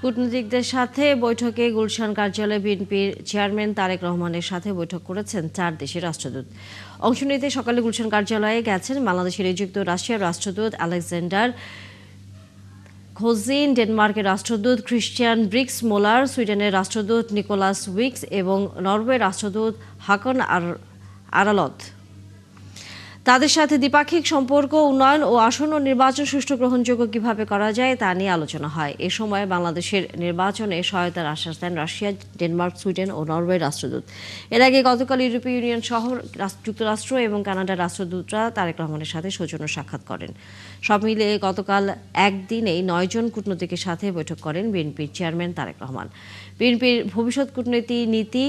কূটনীতিকদের সাথে বৈঠকে গুলশান কার্যালয়ে বিএনপির চেয়ারম্যান তারেক রহমানের সাথে বৈঠক করেছেন 4 দেশের রাষ্ট্রদূত। অংশ নিতে সকালে গুলশান কার্যালয়ে গেছেন বাংলাদেশে নিযুক্ত রাশিয়ার রাষ্ট্রদূত আলেকজান্ডার খোজিন, ডেনমার্কের রাষ্ট্রদূত ক্রিস্টিয়ান ব্রিক্স মোলার, সুইডেনের রাষ্ট্রদূত নিকোলাস উইক্স এবং নরওয়ে রাষ্ট্রদূত হাকন আরালত। তাদের সাথে দ্বিপাক্ষিক সম্পর্ক উন্নয়ন ও আসন্ন নির্বাচন সুষ্ঠু গ্রহণযোগ্য কিভাবে করা যায় তা নিয়ে আলোচনা হয়। এ সময় বাংলাদেশের নির্বাচনে সহায়তার আশ্বাস দেন রাশিয়া, ডেনমার্ক, সুইডেন ও নরওয়ে রাষ্ট্রদূত। এর আগে গতকাল ইউরোপীয় ইউনিয়ন সহ যুক্তরাষ্ট্র এবং কানাডার রাষ্ট্রদূতরা তারেক রহমানের সাথে সৌজন্য সাক্ষাৎ করেন। সব মিলিয়ে গতকাল একদিনেই 9 জন কূটনীতিকের সাথে বৈঠক করেন বিএনপির চেয়ারম্যান তারেক রহমান। বিএনপির ভবিষ্যৎ কূটনীতি নীতি,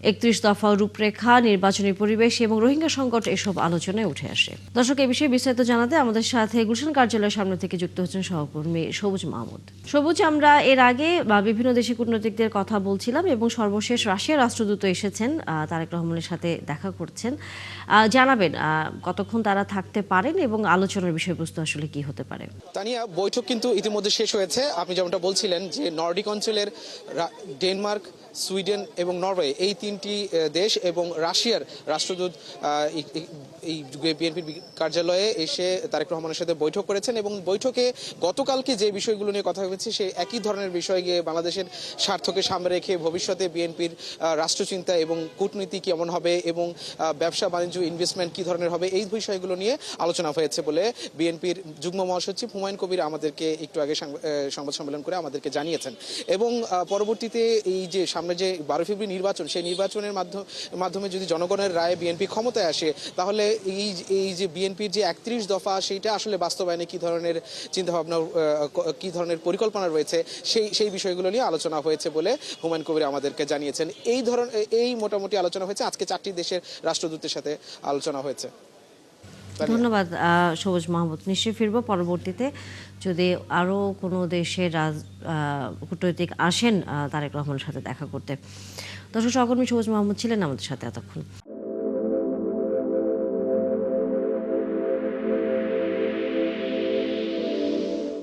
31 দফা রূপরেখা, নির্বাচনী পরিবেশ এবং রোহিঙ্গা সংকট এসব আলোচনায় উঠে আসে। দর্শক, এই বিষয়ে বিস্তারিত জানাতে আমাদের সাথে গুলশান কার্যালয়ের সামনে থেকে যুক্ত হচ্ছেন সহকর্মী সবুজ মাহমুদ। সবুজ, আমরা এর আগে বিভিন্ন দেশে কূটনীতিকদের কথা বলছিলাম এবং সর্বশেষ রাশিয়ার রাষ্ট্রদূত এসেছেন, তারেক রহমানের সাথে দেখা করছেন। জানাবেন কতক্ষণ তারা থাকতে পারেন এবং আলোচনার বিষয়বস্তু আসলে কি হতে পারে? তানিয়া, বৈঠক কিন্তু ইতিমধ্যে শেষ হয়েছে। আপনি যেমনটা বলছিলেন যে নর্ডিক অঞ্চলের ডেনমার্ক, সুইডেন এবং নরওয়ে, এই 3টি দেশ এবং রাশিয়ার রাষ্ট্রদূত এই বিএনপির কার্যালয়ে এসে তারেক রহমানের সাথে বৈঠক করেছেন এবং বৈঠকে গতকালকে যে বিষয়গুলো নিয়ে কথা হয়েছে সেই একই ধরনের বিষয় গিয়ে বাংলাদেশের স্বার্থকে সামনে রেখে ভবিষ্যতে বিএনপির রাষ্ট্রচিন্তা এবং কূটনীতি কেমন হবে এবং ব্যবসা বাণিজ্য ইনভেস্টমেন্ট কি ধরনের হবে, এই বিষয়গুলো নিয়ে আলোচনা হয়েছে বলে বিএনপির যুগ্ম মহাসচিব হুমায়ুন কবির আমাদেরকে একটু আগে সংবাদ সম্মেলন করে আমাদেরকে জানিয়েছেন। এবং পরবর্তীতে এই যে সামনে যে 12 ফেব্রুয়ারি নির্বাচন, সেই নির্বাচনের মাধ্যমে যদি জনগণের রায়ে বিএনপি ক্ষমতায় আসে, তাহলে এই যে বিএনপির যে 31 দফা, সেইটা আসলে বাস্তবায়নে কি ধরনের চিন্তাভাবনা, কি ধরনের পরিকল্পনা রয়েছে, সেই বিষয়গুলো নিয়ে আলোচনা হয়েছে বলে হুমায়ুন কবির আমাদেরকে জানিয়েছেন। এই মোটামুটি আলোচনা হয়েছে। আজকে 4টি দেশের রাষ্ট্রদূতের সাথে আলোচনা হয়েছে। ধন্যবাদ সবুজ মাহমুদ। নিশ্চয়ই ফিরবো পরবর্তীতে যদি আরও কোনো দেশের কূটনৈতিক আসেন তারেক রহমানের সাথে দেখা করতে। দর্শক, সহকর্মী সবুজ মাহমুদ ছিলেন আমাদের সাথে এতক্ষণ।